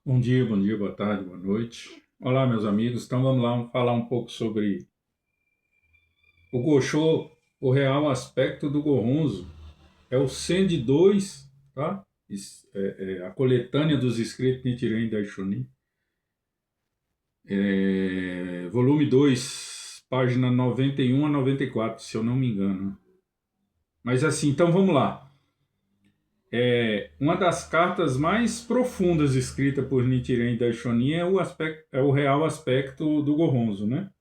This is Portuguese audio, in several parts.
Bom dia, boa tarde, boa noite. Olá, meus amigos. Então vamos lá, vamos falar um pouco sobre o Gosho, o real aspecto do Gohonzo. É o Sendi 2, tá? A coletânea dos escritos Nichiren Daishonin. Volume 2, página 91 a 94, se eu não me engano. Mas assim, então vamos lá. Uma das cartas mais profundas escritas por Nichiren Daishonin é o real aspecto do Gohonzo, né?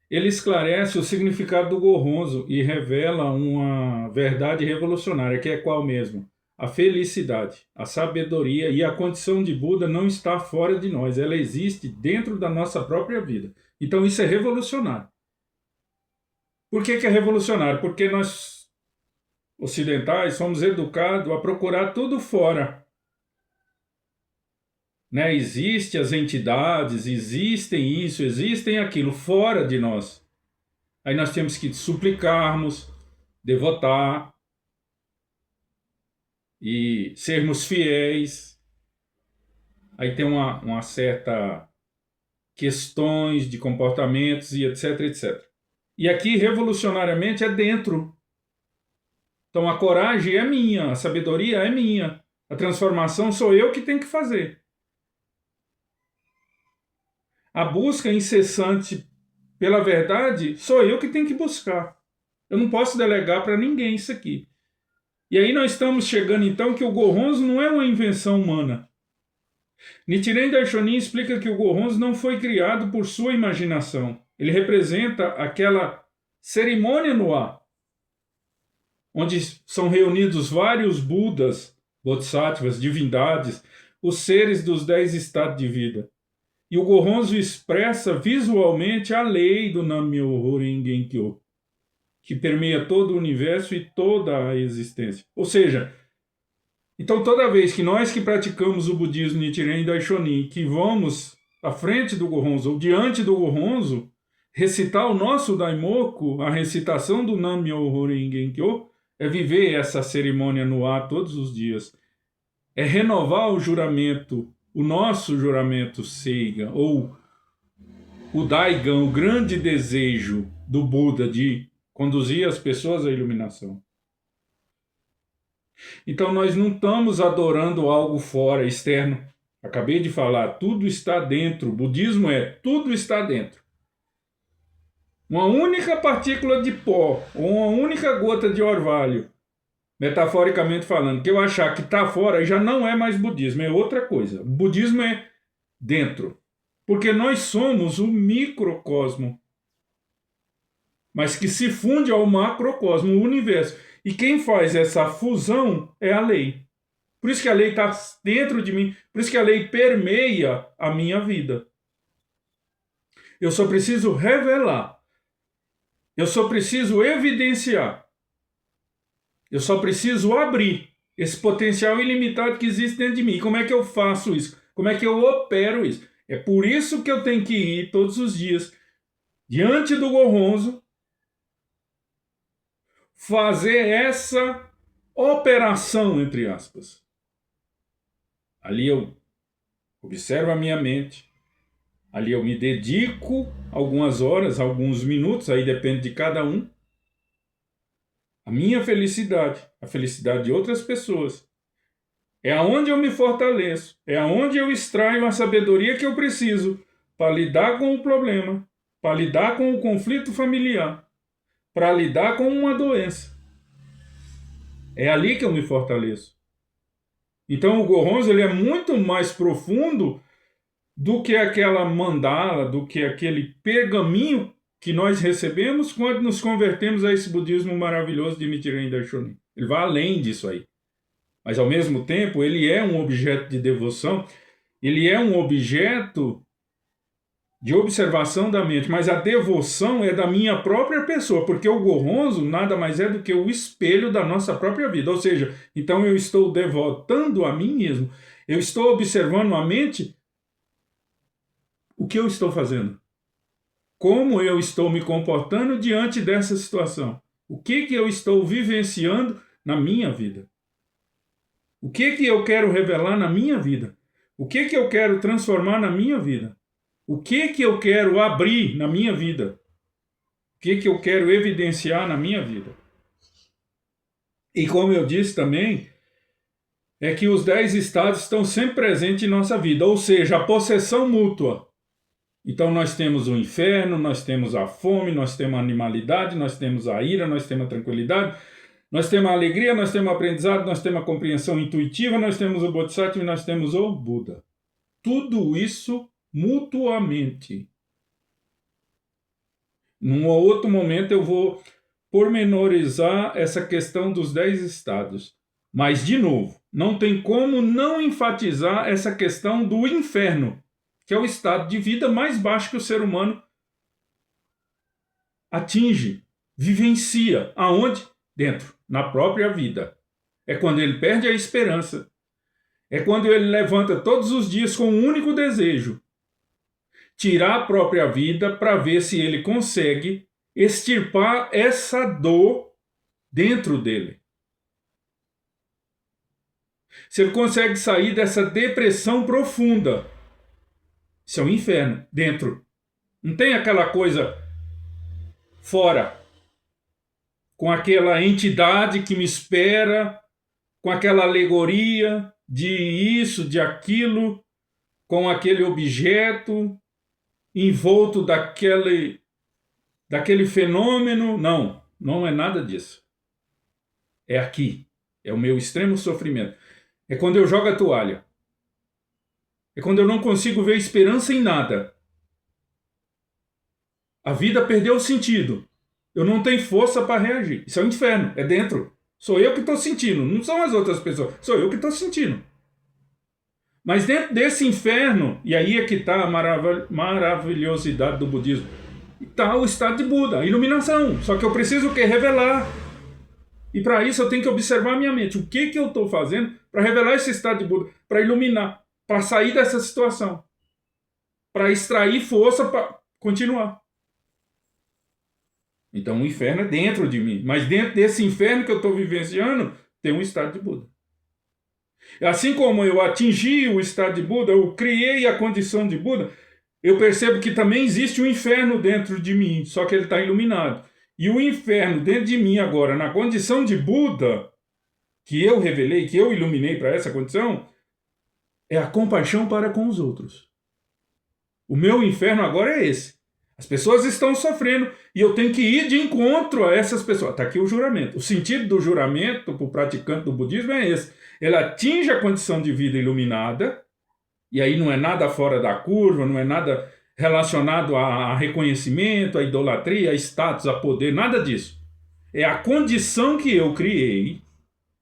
Ele esclarece o significado do Gohonzo e revela uma verdade revolucionária, que é qual mesmo? A felicidade, a sabedoria e a condição de Buda não está fora de nós, ela existe dentro da nossa própria vida. Então isso é revolucionário. Por que é revolucionário? Porque nós, ocidentais, somos educados a procurar tudo fora. Né? Existem as entidades, existem isso, existem aquilo fora de nós. Aí nós temos que suplicarmos, devotar e sermos fiéis. Aí tem uma certa questões de comportamentos e etc, etc. E aqui, revolucionariamente, é dentro. Então a coragem é minha, a sabedoria é minha. A transformação sou eu que tenho que fazer. A busca incessante pela verdade sou eu que tenho que buscar. Eu não posso delegar para ninguém isso aqui. E aí nós estamos chegando então que o Gohonzo não é uma invenção humana. Nichiren Daishonin explica que o Gohonzo não foi criado por sua imaginação. Ele representa aquela cerimônia no ar, onde são reunidos vários Budas, Bodhisattvas, divindades, os seres dos 10 estados de vida. E o Gohonzo expressa visualmente a lei do Nam-myoho Renge-kyo, que permeia todo o universo e toda a existência. Ou seja, então toda vez que nós que praticamos o budismo Nichiren Daishonin, que vamos à frente do Gohonzo ou diante do Gohonzo, recitar o nosso Daimoku, a recitação do Nam-myoho Renge-kyo, é viver essa cerimônia no ar todos os dias. É renovar o juramento, o nosso juramento Seiga, ou o Daigan, o grande desejo do Buda de conduzir as pessoas à iluminação. Então nós não estamos adorando algo fora, externo. Acabei de falar, tudo está dentro. O budismo é tudo está dentro. Uma única partícula de pó ou uma única gota de orvalho, metaforicamente falando, que eu achar que está fora, já não é mais budismo, é outra coisa. O budismo é dentro. Porque nós somos o microcosmo, mas que se funde ao macrocosmo, o universo. E quem faz essa fusão é a lei. Por isso que a lei está dentro de mim, por isso que a lei permeia a minha vida. Eu só preciso revelar, eu só preciso evidenciar, eu só preciso abrir esse potencial ilimitado que existe dentro de mim. Como é que eu faço isso? Como é que eu opero isso? É por isso que eu tenho que ir todos os dias diante do Gohonzo, fazer essa operação, entre aspas. Ali eu observo a minha mente, ali eu me dedico algumas horas, alguns minutos, aí depende de cada um, a minha felicidade, a felicidade de outras pessoas. É aonde eu me fortaleço, é aonde eu extraio a sabedoria que eu preciso para lidar com o problema, para lidar com o conflito familiar, para lidar com uma doença. É ali que eu me fortaleço. Então o Gohonzo ele é muito mais profundo do que aquela mandala, do que aquele pergaminho que nós recebemos quando nos convertemos a esse budismo maravilhoso de Nichiren Daishonin. Ele vai além disso aí. Mas ao mesmo tempo ele é um objeto de devoção, ele é um objeto de observação da mente, mas a devoção é da minha própria pessoa, porque o Gohonzo nada mais é do que o espelho da nossa própria vida. Ou seja, então eu estou devotando a mim mesmo. Eu estou observando a mente o que eu estou fazendo. Como eu estou me comportando diante dessa situação. O que eu estou vivenciando na minha vida. O que eu quero revelar na minha vida. O que que eu quero transformar na minha vida? O que que eu quero abrir na minha vida? O que que eu quero evidenciar na minha vida? E como eu disse também, é que os 10 estados estão sempre presentes em nossa vida, ou seja, a possessão mútua. Então nós temos o inferno, nós temos a fome, nós temos a animalidade, nós temos a ira, nós temos a tranquilidade, nós temos a alegria, nós temos o aprendizado, nós temos a compreensão intuitiva, nós temos o Bodhisattva e nós temos o Buda. Tudo isso mutuamente. Num outro momento eu vou pormenorizar essa questão dos 10 estados. Mas, de novo, não tem como não enfatizar essa questão do inferno, que é o estado de vida mais baixo que o ser humano atinge, vivencia. Aonde? Dentro, na própria vida. É quando ele perde a esperança. É quando ele levanta todos os dias com um único desejo: tirar a própria vida para ver se ele consegue extirpar essa dor dentro dele. Se ele consegue sair dessa depressão profunda. Isso é um inferno, dentro. Não tem aquela coisa fora, com aquela entidade que me espera, com aquela alegoria de isso, de aquilo, com aquele objeto envolto daquele fenômeno. Não, não é nada disso. É aqui. É o meu extremo sofrimento. É quando eu jogo a toalha. É quando eu não consigo ver esperança em nada. A vida perdeu o sentido. Eu não tenho força para reagir. Isso é um inferno. É dentro. Sou eu que estou sentindo. Não são as outras pessoas. Sou eu que estou sentindo. Mas dentro desse inferno, e aí é que está a maravilhosidade do budismo, está o estado de Buda, a iluminação. Só que eu preciso o quê? Revelar. E para isso eu tenho que observar a minha mente. O que eu estou fazendo para revelar esse estado de Buda? Para iluminar. Para sair dessa situação. Para extrair força para continuar. Então o inferno é dentro de mim. Mas dentro desse inferno que eu estou vivenciando, tem um estado de Buda. Assim como eu atingi o estado de Buda, eu criei a condição de Buda, eu percebo que também existe um inferno dentro de mim, só que ele está iluminado. E o inferno dentro de mim agora, na condição de Buda, que eu revelei, que eu iluminei para essa condição, é a compaixão para com os outros. O meu inferno agora é esse. As pessoas estão sofrendo e eu tenho que ir de encontro a essas pessoas. Está aqui o juramento. O sentido do juramento para o praticante do budismo é esse. Ele atinge a condição de vida iluminada, e aí não é nada fora da curva, não é nada relacionado a reconhecimento, a idolatria, a status, a poder, nada disso. É a condição que eu criei,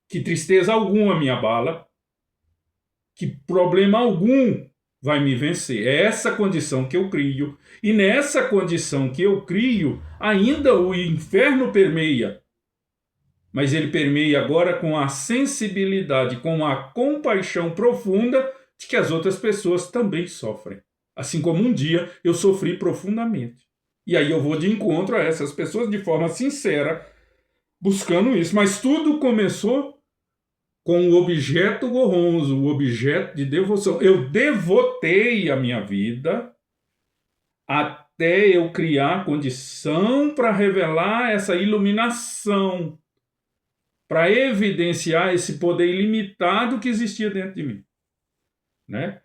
que tristeza alguma me abala, que problema algum vai me vencer. É essa condição que eu crio. E nessa condição que eu crio, ainda o inferno permeia. Mas ele permeia agora com a sensibilidade, com a compaixão profunda de que as outras pessoas também sofrem. Assim como um dia eu sofri profundamente. E aí eu vou de encontro a essas pessoas de forma sincera, buscando isso. Mas tudo começou com o objeto Gohonzo, o objeto de devoção. Eu devotei a minha vida até eu criar condição para revelar essa iluminação, para evidenciar esse poder ilimitado que existia dentro de mim. Né?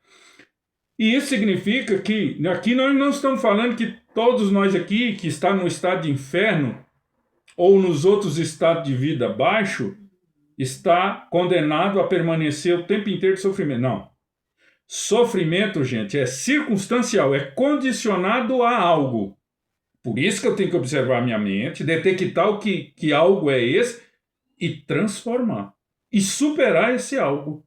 E isso significa que aqui nós não estamos falando que todos nós aqui que está no estado de inferno ou nos outros estados de vida baixo está condenado a permanecer o tempo inteiro de sofrimento. Não. Sofrimento, gente, é circunstancial, é condicionado a algo. Por isso que eu tenho que observar a minha mente, detectar o que algo é esse e transformar. E superar esse algo.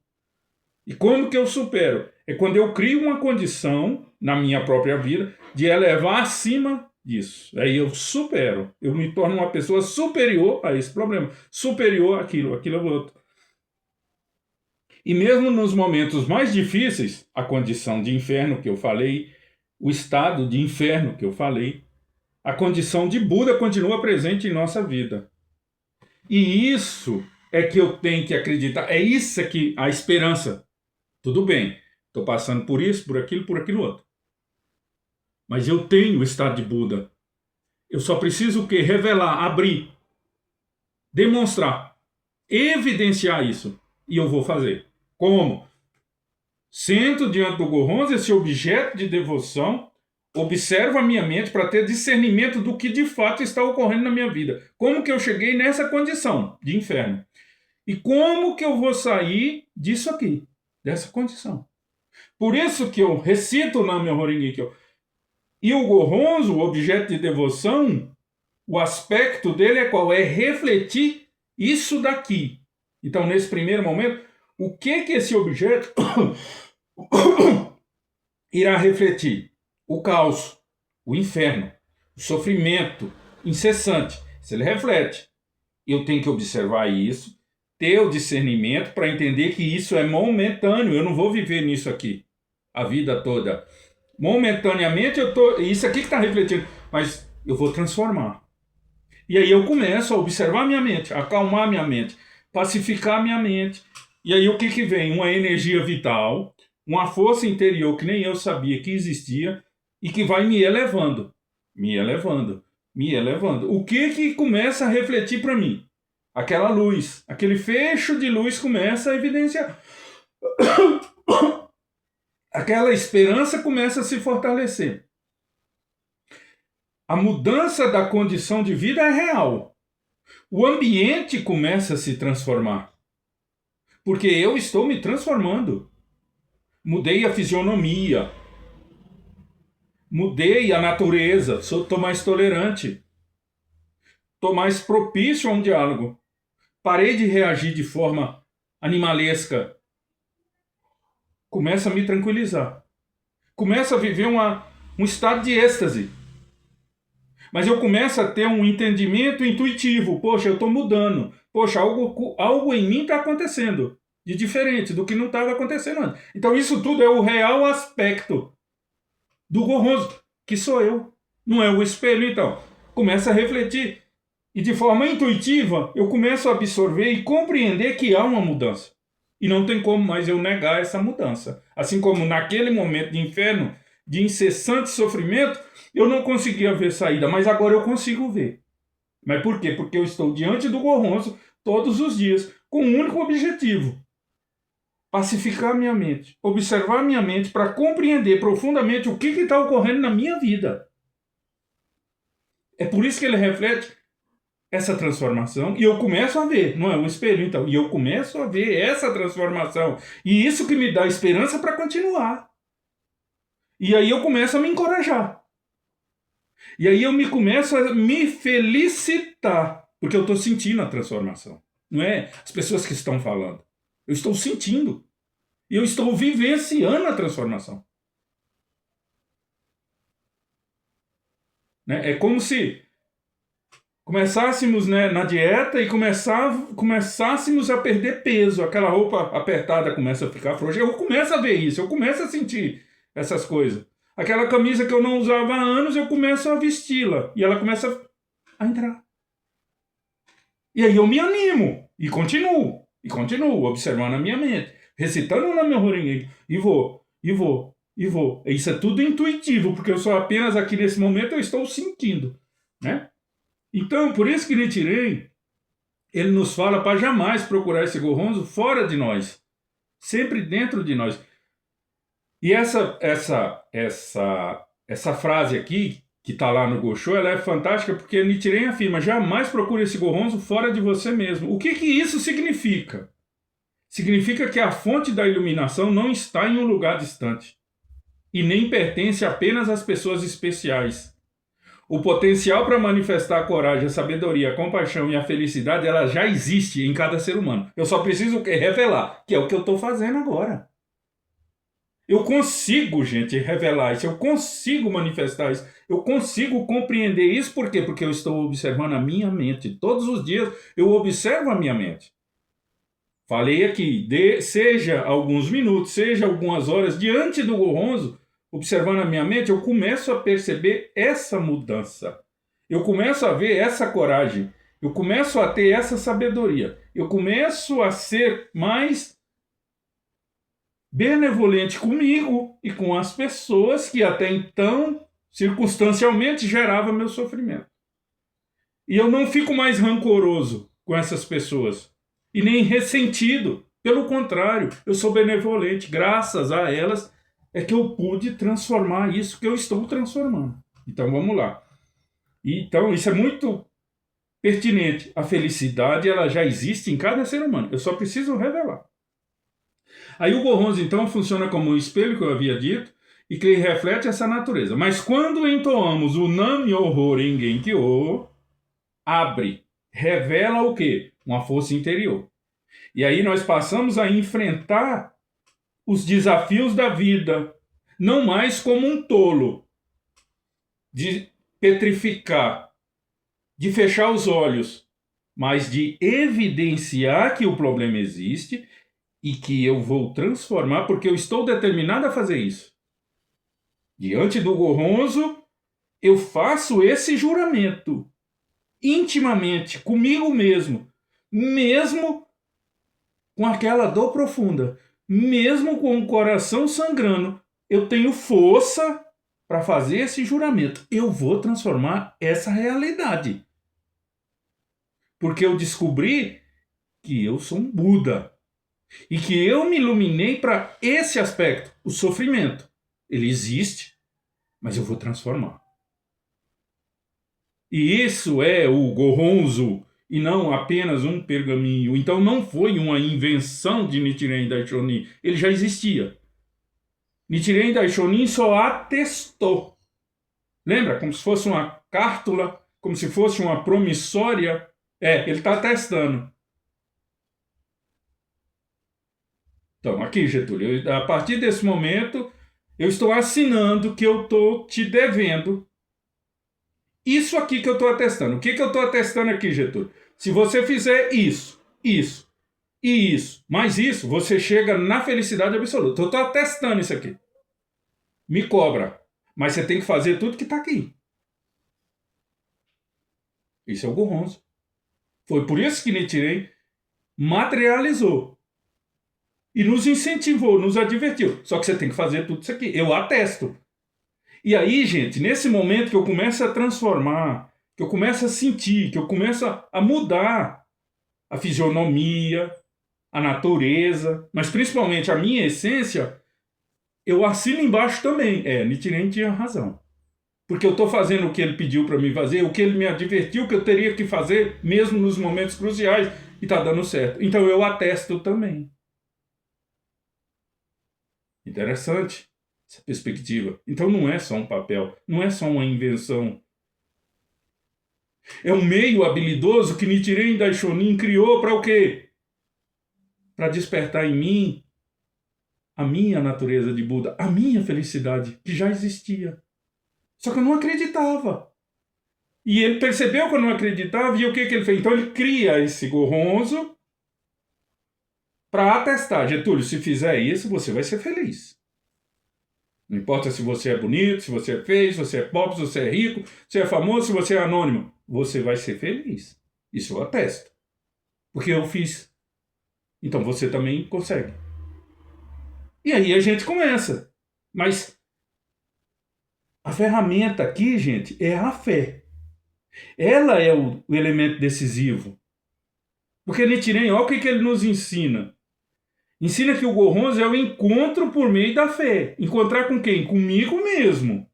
E como que eu supero? É quando eu crio uma condição na minha própria vida de elevar acima disso. Aí eu supero. Eu me torno uma pessoa superior a esse problema. Superior àquilo é o outro. E mesmo nos momentos mais difíceis, a condição de inferno que eu falei, o estado de inferno que eu falei, a condição de Buda continua presente em nossa vida. E isso é que eu tenho que acreditar. É isso que a esperança. Tudo bem. Estou passando por isso, por aquilo outro. Mas eu tenho o estado de Buda. Eu só preciso o quê? Revelar, abrir, demonstrar, evidenciar isso. E eu vou fazer. Como? Sento diante do Gohonzon, esse objeto de devoção, observo a minha mente para ter discernimento do que de fato está ocorrendo na minha vida. Como que eu cheguei nessa condição de inferno? E como que eu vou sair disso aqui, dessa condição? Por isso que eu recito o Nam-myoho Renge Kyo. E o Gohonzon, o objeto de devoção, o aspecto dele é qual? É refletir isso daqui. Então, nesse primeiro momento, o que esse objeto irá refletir? O caos, o inferno, o sofrimento incessante. Se ele reflete, eu tenho que observar isso, ter o discernimento para entender que isso é momentâneo. Eu não vou viver nisso aqui a vida toda. Momentaneamente, isso aqui que está refletindo, mas eu vou transformar. E aí eu começo a observar minha mente, acalmar minha mente, pacificar minha mente. E aí o que vem? Uma energia vital, uma força interior que nem eu sabia que existia e que vai me elevando, me elevando, me elevando. O que começa a refletir para mim? Aquela luz, aquele fecho de luz começa a evidenciar. Aquela esperança começa a se fortalecer. A mudança da condição de vida é real. O ambiente começa a se transformar. Porque eu estou me transformando. Mudei a fisionomia. Mudei a natureza. Estou mais tolerante. Estou mais propício a um diálogo. Parei de reagir de forma animalesca. Começa a me tranquilizar. Começa a viver um estado de êxtase. Mas eu começo a ter um entendimento intuitivo. Poxa, eu estou mudando. Poxa, algo em mim está acontecendo de diferente do que não estava acontecendo antes. Então isso tudo é o real aspecto do Gohonzon, que sou eu. Não é o espelho, então. Começa a refletir. E de forma intuitiva, eu começo a absorver e compreender que há uma mudança. E não tem como mais eu negar essa mudança. Assim como naquele momento de inferno, de incessante sofrimento, eu não conseguia ver saída, mas agora eu consigo ver. Mas por quê? Porque eu estou diante do Gohonzon todos os dias, com um único objetivo: pacificar minha mente, observar minha mente para compreender profundamente o que está ocorrendo na minha vida. É por isso que ele reflete essa transformação, e eu começo a ver, não é um espelho, então, e eu começo a ver essa transformação, e isso que me dá esperança para continuar. E aí eu começo a me encorajar. E aí eu começo a me felicitar, porque eu estou sentindo a transformação. Não é as pessoas que estão falando. Eu estou sentindo. E eu estou vivenciando a transformação. Né? É como se começássemos, né, na dieta e começássemos a perder peso. Aquela roupa apertada começa a ficar frouxa. Eu começo a ver isso, eu começo a sentir essas coisas. Aquela camisa que eu não usava há anos, eu começo a vesti-la. E ela começa a entrar. E aí eu me animo. E continuo observando a minha mente. Recitando o Nam-myoho Renge Kyo. E vou. Isso é tudo intuitivo, porque eu só apenas aqui nesse momento eu estou sentindo. Né? Então, por isso que Nichiren, ele nos fala para jamais procurar esse Gohonzon fora de nós. Sempre dentro de nós. E essa frase aqui, que está lá no Gosho, ela é fantástica porque Nichiren afirma: jamais procure esse Gohonzon fora de você mesmo. O que isso significa? Significa que a fonte da iluminação não está em um lugar distante e nem pertence apenas às pessoas especiais. O potencial para manifestar a coragem, a sabedoria, a compaixão e a felicidade, ela já existe em cada ser humano. Eu só preciso revelar, que é o que eu estou fazendo agora. Eu consigo, gente, revelar isso, eu consigo manifestar isso, eu consigo compreender isso. Por quê? Porque eu estou observando a minha mente. Todos os dias eu observo a minha mente. Falei aqui, seja alguns minutos, seja algumas horas, diante do Gohonzon, observando a minha mente, eu começo a perceber essa mudança. Eu começo a ver essa coragem. Eu começo a ter essa sabedoria. Eu começo a ser mais benevolente comigo e com as pessoas que até então, circunstancialmente, gerava meu sofrimento. E eu não fico mais rancoroso com essas pessoas e nem ressentido. Pelo contrário, eu sou benevolente. Graças a elas é que eu pude transformar isso que eu estou transformando. Então vamos lá. Então isso é muito pertinente. A felicidade ela já existe em cada ser humano. Eu só preciso revelar. Aí o Gohonzon então funciona como um espelho que eu havia dito e que reflete essa natureza. Mas quando entoamos o Nam-myoho Renge-kyo, abre, revela o quê? Uma força interior. E aí nós passamos a enfrentar os desafios da vida, não mais como um tolo, de petrificar, de fechar os olhos, mas de evidenciar que o problema existe e que eu vou transformar, porque eu estou determinado a fazer isso. Diante do Gohonzon, eu faço esse juramento, intimamente, comigo mesmo, mesmo com aquela dor profunda, mesmo com o coração sangrando, eu tenho força para fazer esse juramento. Eu vou transformar essa realidade. Porque eu descobri que eu sou um Buda. E que eu me iluminei para esse aspecto, o sofrimento. Ele existe, mas eu vou transformar. E isso é o Gohonzon, e não apenas um pergaminho. Então não foi uma invenção de Nichiren Daishonin, ele já existia. Nichiren Daishonin só atestou. Lembra? Como se fosse uma cártula, como se fosse uma promissória. Ele está atestando. Então, aqui, Getúlio, a partir desse momento, eu estou assinando que eu estou te devendo isso aqui que eu estou atestando. O que eu estou atestando aqui, Getúlio? Se você fizer isso, isso e isso, mais isso, você chega na felicidade absoluta. Eu estou atestando isso aqui. Me cobra. Mas você tem que fazer tudo que está aqui. Isso é o Gohonzon. Foi por isso que Nichiren materializou. E nos incentivou, nos advertiu. Só que você tem que fazer tudo isso aqui. Eu atesto. E aí, gente, nesse momento que eu começo a transformar, que eu começo a sentir, que eu começo a mudar a fisionomia, a natureza, mas principalmente a minha essência, eu assino embaixo também. Nichiren tinha razão. Porque eu estou fazendo o que ele pediu para mim fazer, o que ele me advertiu que eu teria que fazer, mesmo nos momentos cruciais, e está dando certo. Então eu atesto também. Interessante essa perspectiva. Então não é só um papel, não é só uma invenção. É um meio habilidoso que Nichiren Daishonin criou para o quê? Para despertar em mim a minha natureza de Buda, a minha felicidade, que já existia. Só que eu não acreditava. E ele percebeu que eu não acreditava, e o que ele fez? Então ele cria esse Gohonzon para atestar. Getúlio, se fizer isso, você vai ser feliz. Não importa se você é bonito, se você é feio, se você é pobre, se você é rico, se é famoso, se você é anônimo. Você vai ser feliz. Isso eu atesto. Porque eu fiz. Então você também consegue. E aí a gente começa. Mas a ferramenta aqui, gente, é a fé. Ela é o elemento decisivo. Porque Nichiren, olha o que ele nos ensina. Ensina que o Gohonzon é o encontro por meio da fé. Encontrar com quem? Comigo mesmo.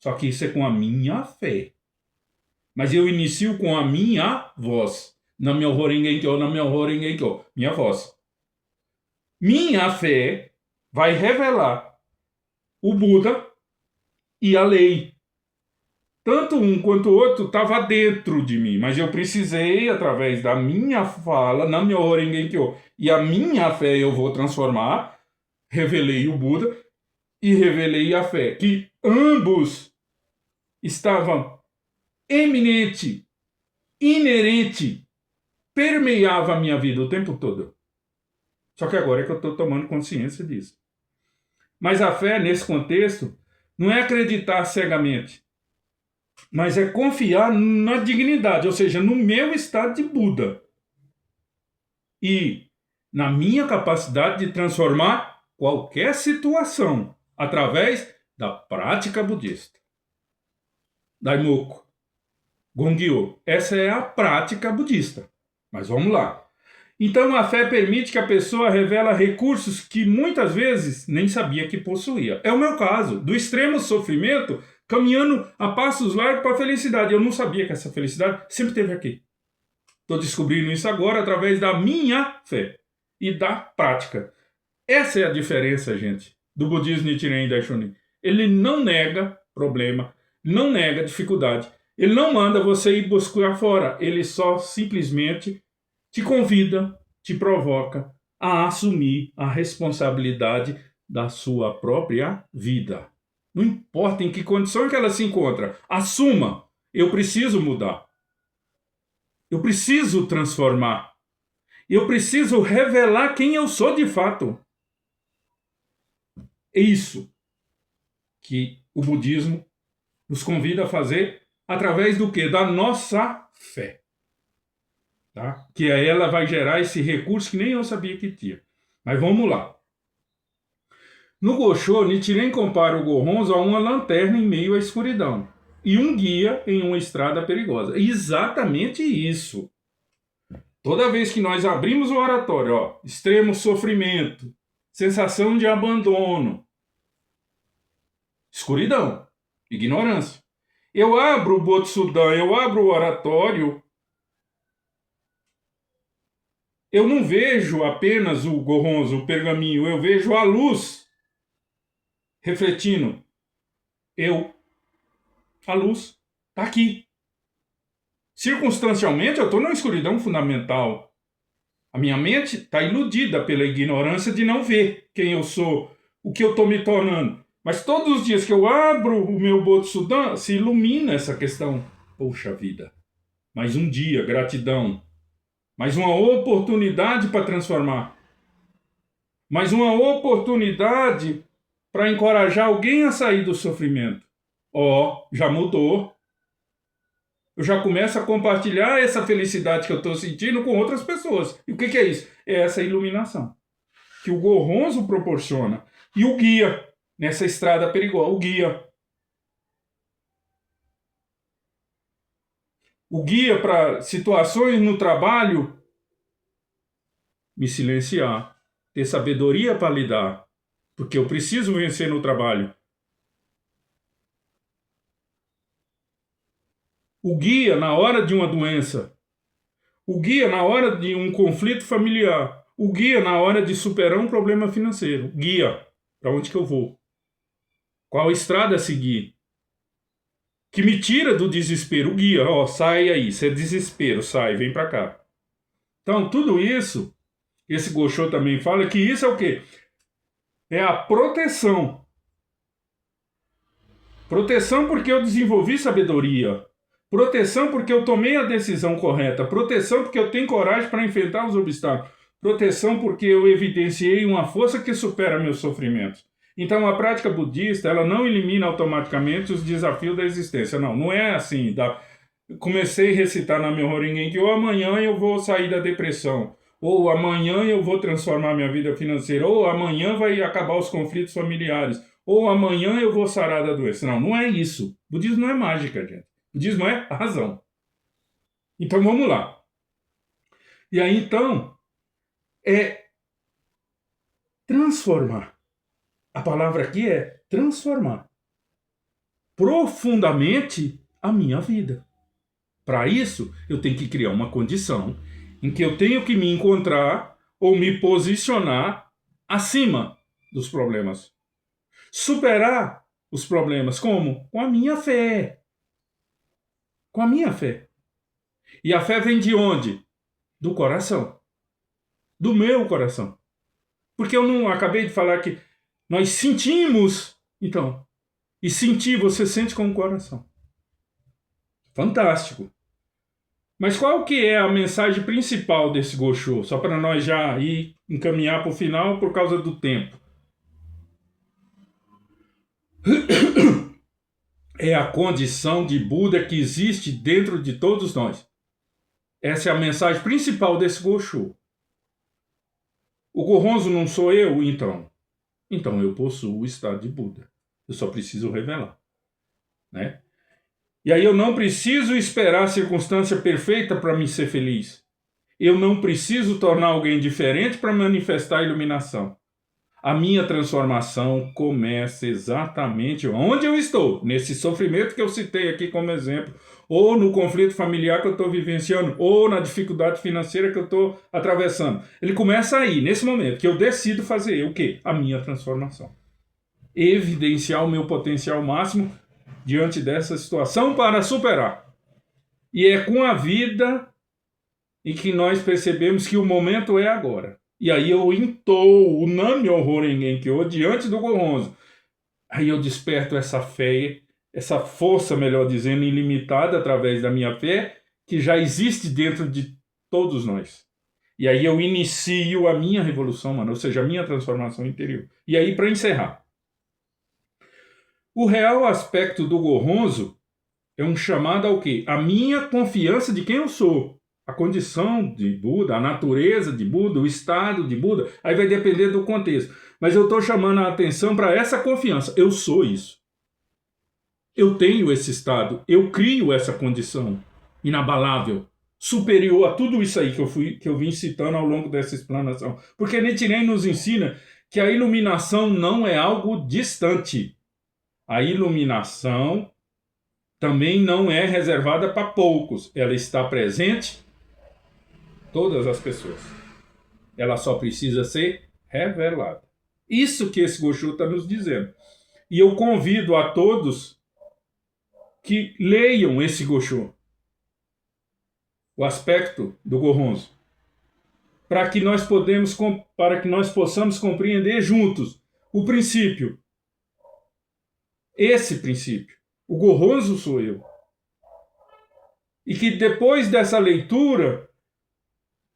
Só que isso é com a minha fé. Mas eu inicio com a minha voz. Nam-myoho Renge-kyo, Nam-myoho Renge-kyo. Minha voz. Minha fé vai revelar o Buda e a lei. Tanto um quanto o outro estava dentro de mim, mas eu precisei, através da minha fala, Nam-myoho Renge-kyo, e a minha fé eu vou transformar, revelei o Buda e revelei a fé, que ambos estavam eminente, inerente, permeava a minha vida o tempo todo. Só que agora é que eu estou tomando consciência disso. Mas a fé, nesse contexto, não é acreditar cegamente, mas é confiar na dignidade, ou seja, no meu estado de Buda. E na minha capacidade de transformar qualquer situação através da prática budista. Daimoku, Gongyo, essa é a prática budista. Mas vamos lá. Então a fé permite que a pessoa revela recursos que muitas vezes nem sabia que possuía. É o meu caso, do extremo sofrimento, caminhando a passos largos para a felicidade. Eu não sabia que essa felicidade sempre esteve aqui. Estou descobrindo isso agora através da minha fé e da prática. Essa é a diferença, gente, do budismo Nichiren Daishonin. Ele não nega problema, não nega dificuldade. Ele não manda você ir buscar fora. Ele só simplesmente te convida, te provoca a assumir a responsabilidade da sua própria vida. Não importa em que condição que ela se encontra, assuma. Eu preciso mudar. Eu preciso transformar. Eu preciso revelar quem eu sou de fato. É isso que o budismo nos convida a fazer através do quê? Da nossa fé. Tá? Que aí ela vai gerar esse recurso que nem eu sabia que tinha. Mas vamos lá. No Gosho, Nichiren compara o Gohonzo a uma lanterna em meio à escuridão e um guia em uma estrada perigosa. Exatamente isso. Toda vez que nós abrimos o oratório, ó, extremo sofrimento, sensação de abandono, escuridão, ignorância. Eu abro o Botsudan, eu abro o oratório, eu não vejo apenas o Gohonzo, o pergaminho, eu vejo a luz refletindo. A luz está aqui. Circunstancialmente, eu estou na escuridão fundamental. A minha mente está iludida pela ignorância de não ver quem eu sou, o que eu estou me tornando. Mas todos os dias que eu abro o meu Botsudan, se ilumina essa questão. Poxa vida, mais um dia, gratidão. Mais uma oportunidade para transformar. Mais uma oportunidade para encorajar alguém a sair do sofrimento. Ó, já mudou. Eu já começo a compartilhar essa felicidade que eu estou sentindo com outras pessoas. E o que é isso? É essa iluminação que o Gohonzo proporciona. E o guia nessa estrada perigosa. O guia. O guia para situações no trabalho, me silenciar, ter sabedoria para lidar, porque eu preciso vencer no trabalho. O guia na hora de uma doença, o guia na hora de um conflito familiar, o guia na hora de superar um problema financeiro, guia para onde que eu vou, qual estrada a seguir, que me tira do desespero, o guia, ó, sai aí, isso é desespero, sai, vem para cá. Então, tudo isso, esse Gosho também fala que isso é o quê? É a proteção. Proteção porque eu desenvolvi sabedoria. Proteção porque eu tomei a decisão correta. Proteção porque eu tenho coragem para enfrentar os obstáculos. Proteção porque eu evidenciei uma força que supera meus sofrimentos. Então, a prática budista, ela não elimina automaticamente os desafios da existência. Não, não é assim. Comecei a recitar na meu Horingen que amanhã eu vou sair da depressão. Ou amanhã eu vou transformar minha vida financeira. Ou amanhã vai acabar os conflitos familiares. Ou amanhã eu vou sarar da doença. Não, não é isso. O budismo não é mágica, gente. O budismo é a razão. Então, vamos lá. E aí, então, é transformar. A palavra aqui é transformar profundamente a minha vida. Para isso, eu tenho que criar uma condição em que eu tenho que me encontrar ou me posicionar acima dos problemas. Superar os problemas. Como? Com a minha fé. Com a minha fé. E a fé vem de onde? Do coração. Do meu coração. Porque eu não acabei de falar que nós sentimos. Então, e sentir, você sente com o coração. Fantástico. Mas qual que é a mensagem principal desse Gosho? Só para nós já ir encaminhar para o final por causa do tempo. É a condição de Buda que existe dentro de todos nós. Essa é a mensagem principal desse Gosho. O Gohonzo não sou eu, então. então eu possuo o estado de Buda. Eu só preciso revelar, né? E aí eu não preciso esperar a circunstância perfeita para me ser feliz. Eu não preciso tornar alguém diferente para manifestar a iluminação. A minha transformação começa exatamente onde eu estou, nesse sofrimento que eu citei aqui como exemplo, ou no conflito familiar que eu estou vivenciando, ou na dificuldade financeira que eu estou atravessando. Ele começa aí, nesse momento, que eu decido fazer o quê? A minha transformação. Evidenciar o meu potencial máximo diante dessa situação para superar. E é com a vida em que nós percebemos que o momento é agora. E aí eu entoo o Nam-myoho Renge-kyo diante do Gohonzo. Aí eu desperto essa fé, essa força, melhor dizendo, ilimitada através da minha fé, que já existe dentro de todos nós. E aí eu inicio a minha revolução, mano, ou seja, a minha transformação interior. E aí, para encerrar, o real aspecto do Gohonzo é um chamado ao quê? A minha confiança de quem eu sou. A condição de Buda, a natureza de Buda, o estado de Buda, aí vai depender do contexto. Mas eu estou chamando a atenção para essa confiança. Eu sou isso. Eu tenho esse estado. Eu crio essa condição inabalável, superior a tudo isso aí que eu vim citando ao longo dessa explanação. Porque Nichiren nos ensina que a iluminação não é algo distante. A iluminação também não é reservada para poucos. Ela está presente todas as pessoas. Ela só precisa ser revelada. Isso que esse Gosho está nos dizendo. E eu convido a todos que leiam esse Gosho, o aspecto do Gohonzo, para que nós possamos compreender juntos o princípio. Esse princípio. O Gohonzo sou eu. E que depois dessa leitura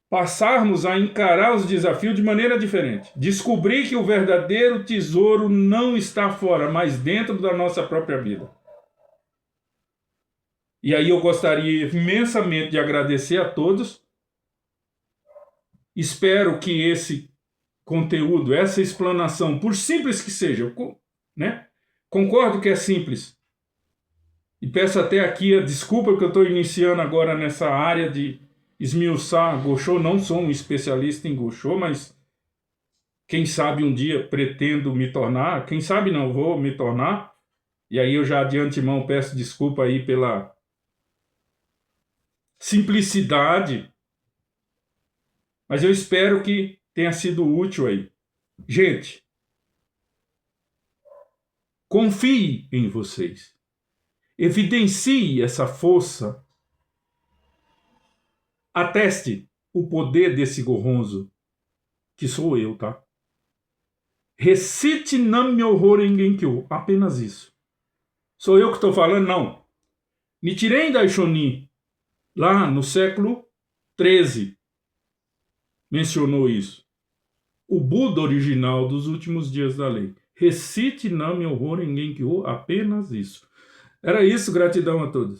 passarmos a encarar os desafios de maneira diferente. Descobrir que o verdadeiro tesouro não está fora, mas dentro da nossa própria vida. E aí eu gostaria imensamente de agradecer a todos. Espero que esse conteúdo, essa explanação, por simples que seja, né? Concordo que é simples. E peço até aqui a desculpa que eu estou iniciando agora nessa área de esmiuçar Gosho. Não sou um especialista em Gosho, mas quem sabe um dia pretendo me tornar, quem sabe não vou me tornar, e aí eu já de antemão peço desculpa aí pela simplicidade, mas eu espero que tenha sido útil aí. Gente, confie em vocês, evidencie essa força, ateste o poder desse Gohonzo, que sou eu, tá? Recite Nam-myoho Renge-kyo, apenas isso. Sou eu que estou falando? Não. Nichiren Daishonin, lá no século XIII, mencionou isso. O Buda original dos últimos dias da lei. Recite Nam-myoho Renge-kyo, apenas isso. Era isso, gratidão a todos.